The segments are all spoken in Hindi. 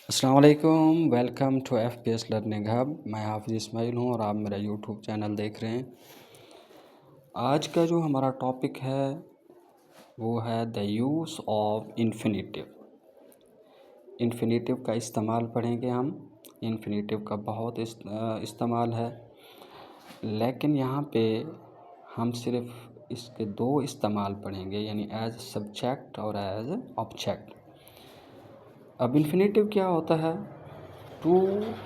अस्सलाम वालेकुम, welcome to FPS learning hub. मैं हाफिज़ इस्माइल हूँ और आप मेरा यूट्यूब चैनल देख रहे हैं। आज का जो हमारा टॉपिक है वो है the use of infinitive. Infinitive का इस्तेमाल पढ़ेंगे हम। इन्फिनेटिव का बहुत इस्तेमाल है, लेकिन यहाँ पे हम सिर्फ इसके दो इस्तेमाल पढ़ेंगे, यानी एज सब्जेक्ट और एज ऑब्जेक्ट। अब इन्फिनेटिव क्या होता है? टू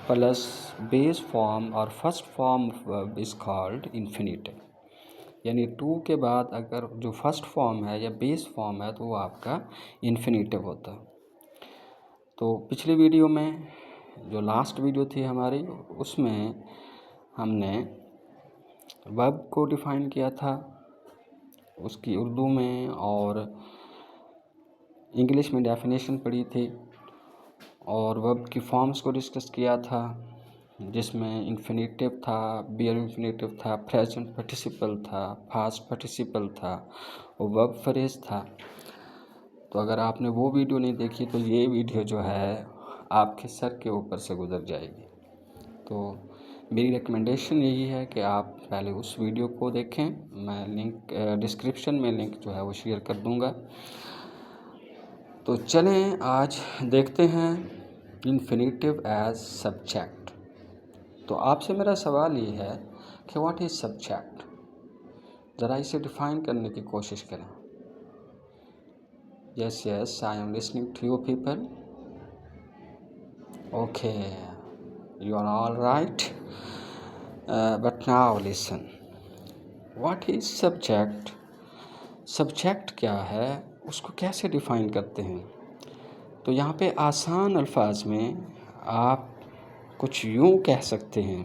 प्लस बेस फॉर्म और first form of is called infinitive. यानी टू के बाद अगर जो फर्स्ट फॉर्म है या बेस फॉर्म है तो वो आपका इन्फिनेटिव होता है। तो पिछली वीडियो में, जो लास्ट वीडियो थी हमारी, उसमें हमने वर्ब को डिफ़ाइन किया था, उसकी उर्दू में और इंग्लिश में डेफिनेशन पढ़ी थी, और वर्ब की फॉर्म्स को डिस्कस किया था, जिसमें इन्फिनेटिव था, बियर इन्फिनेटिव था, प्रेजेंट पार्टिसिपल था, पास्ट पार्टिसिपल था और वर्ब फ्रेज था। तो अगर आपने वो वीडियो नहीं देखी तो ये वीडियो जो है आपके सर के ऊपर से गुजर जाएगी। तो मेरी रिकमेंडेशन यही है कि आप पहले उस वीडियो को देखें। मैं लिंक डिस्क्रिप्शन में लिंक जो है वो शेयर कर दूँगा। तो चलें आज देखते हैं इन्फिनेटिव एज सब्जेक्ट। तो आपसे मेरा सवाल ये है कि व्हाट इज़ सब्जेक्ट। ज़रा इसे डिफ़ाइन करने की कोशिश करें। Yes I am listening to you people. Okay, you are all right, but now listen, what is subject. Subject क्या है, उसको कैसे डिफ़ाइन करते हैं? तो यहाँ पे आसान अल्फाज में आप कुछ यूँ कह सकते हैं,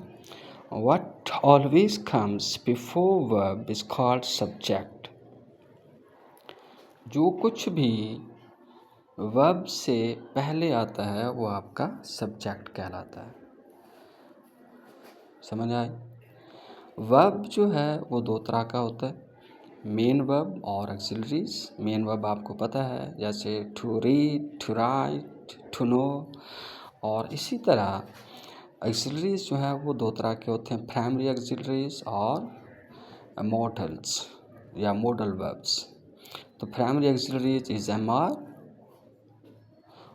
What always comes before verb is called subject। जो कुछ भी वर्ब से पहले आता है वो आपका सब्जेक्ट कहलाता है। समझ आए? वर्ब जो है वो दो तरह का होता है, मेन वर्ब और एक्सिलरीज। मेन वर्ब आपको पता है, जैसे to read, to write, to know. और इसी तरह एक्सिलरीज जो है वो दो तरह के होते हैं, प्राइमरी एक्सिलरीज और मॉडल्स या मॉडल वर्ब्स। तो प्राइमरी एक्सिलरीज इज एमआर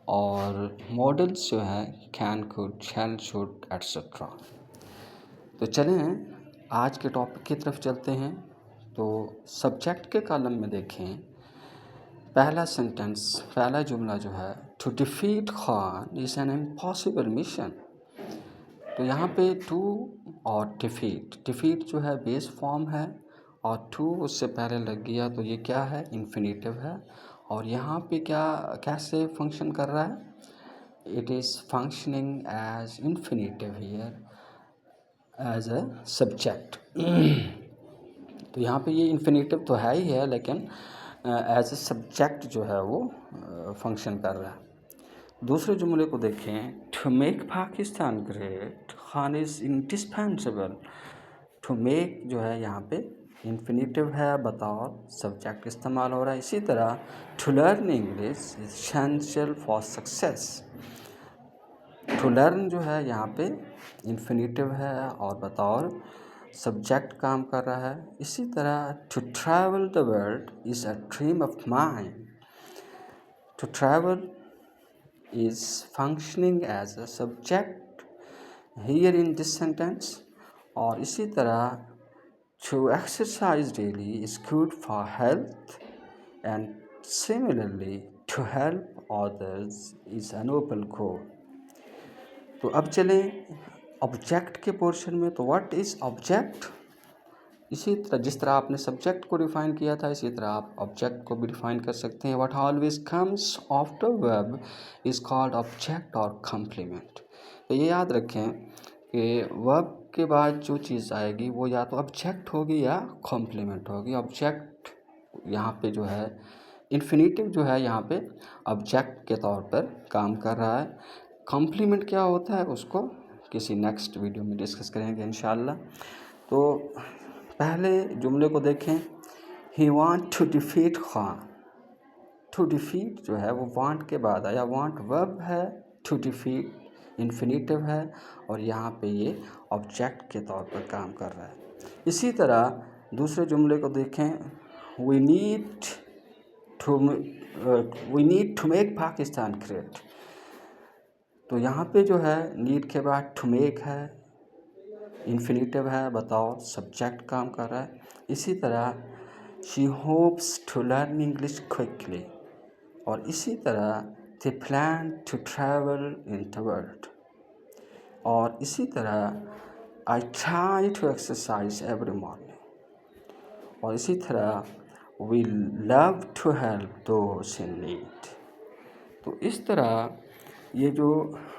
और मॉडल्स जो है can, could, shall, should etcetera. तो चलें आज के टॉपिक की तरफ चलते हैं। तो सब्जेक्ट के कॉलम में देखें, पहला सेंटेंस, पहला जुमला जो है, to defeat Khan is an impossible mission. तो यहाँ पे टू और डिफीट जो है बेस फॉर्म है और टू उससे पहले लग गया, तो ये क्या है? इन्फिनेटिव है। और यहाँ पे क्या कैसे फंक्शन कर रहा है? It is functioning as infinitive here as a subject. तो यहाँ पे ये इन्फिनेटिव तो है ही है, लेकिन एज अ सब्जेक्ट जो है वो फंक्शन कर रहा है। दूसरे जुमले को देखें, to make Pakistan great Khan is indispensable. To make जो है यहाँ पे इन्फिनेटिव है, बतौर सब्जेक्ट इस्तेमाल हो रहा है। इसी तरह to learn English is essential for success. To learn जो है यहाँ पे इन्फिनेटिव है और बतौर सब्जेक्ट काम कर रहा है। इसी तरह to travel the world is a dream of mind. To travel is functioning as a subject here in this sentence। और इसी तरह to exercise daily is good for health and similarly to help others is a noble goal। तो अब चलें ऑब्जेक्ट के पोर्शन में। तो व्हाट इज़ ऑब्जेक्ट? इसी तरह जिस तरह आपने सब्जेक्ट को डिफ़ाइन किया था, इसी तरह आप ऑब्जेक्ट को भी डिफ़ाइन कर सकते हैं। What always comes after verb is called object और कॉम्प्लीमेंट। तो ये याद रखें कि वर्ब के बाद जो चीज़ आएगी वो या तो ऑब्जेक्ट होगी या कॉम्प्लीमेंट होगी। ऑब्जेक्ट यहाँ पे जो है इन्फिनेटिव जो है यहाँ पे ऑब्जेक्ट के तौर पर काम कर रहा है। कॉम्प्लीमेंट क्या होता है उसको किसी नेक्स्ट वीडियो में डिस्कस करेंगे इंशाल्लाह। तो पहले जुमले को देखें, he want to defeat Khan. To defeat जो है वो वांट के बाद आया, वांट वर्ब है, टू डिफीट इन्फिनेटिव है और यहाँ पे ये ऑब्जेक्ट के तौर पर काम कर रहा है। इसी तरह दूसरे जुमले को देखें, we need to make Pakistan great. तो यहाँ पे जो है नीड के बाद टू मेक है, इन्फिनेटिव है, बताओ सब्जेक्ट काम कर रहा है। इसी तरह she hopes to learn English quickly, और इसी तरह they plan to travel in the world, और इसी तरह I try to exercise every morning, और इसी तरह we love to help those in need. तो इस तरह ये जो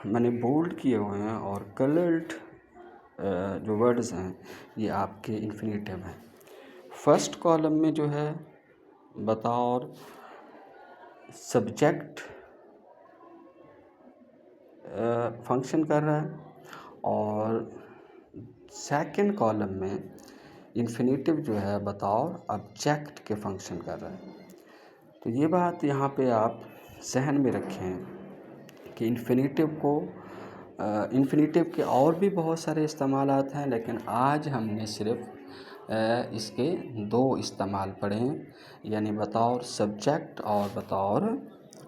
मैंने बोल्ड किए हुए हैं और कलर्ड जो वर्ड्स हैं ये आपके इन्फिनेटिव हैं। फर्स्ट कॉलम में जो है बतौर सब्जेक्ट फंक्शन कर रहा है, और सेकंड कॉलम में इन्फिनेटिव जो है बतौर ऑब्जेक्ट के फंक्शन कर रहा है। तो ये बात यहाँ पे आप जहन में रखें कि इन्फिनेटिव के और भी बहुत सारे इस्तेमालात हैं, लेकिन आज हमने सिर्फ इसके 2 इस्तेमाल पढ़े हैं, यानी बतौर सब्जेक्ट और बतौर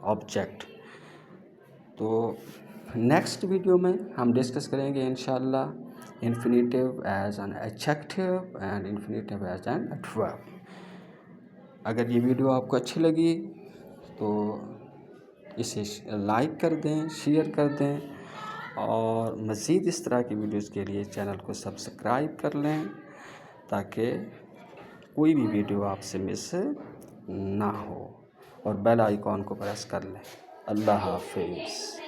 ऑब्जेक्ट। तो नेक्स्ट वीडियो में हम डिस्कस करेंगे इंशाल्लाह infinitive as an adjective and infinitive as an adverb. अगर ये वीडियो आपको अच्छी लगी तो इसे लाइक कर दें, शेयर कर दें, और मज़ीद इस तरह की वीडियोस के लिए चैनल को सब्सक्राइब कर लें ताकि कोई भी वीडियो आपसे मिस ना हो, और बेल आइकॉन को प्रेस कर लें। अल्लाह हाफिज़।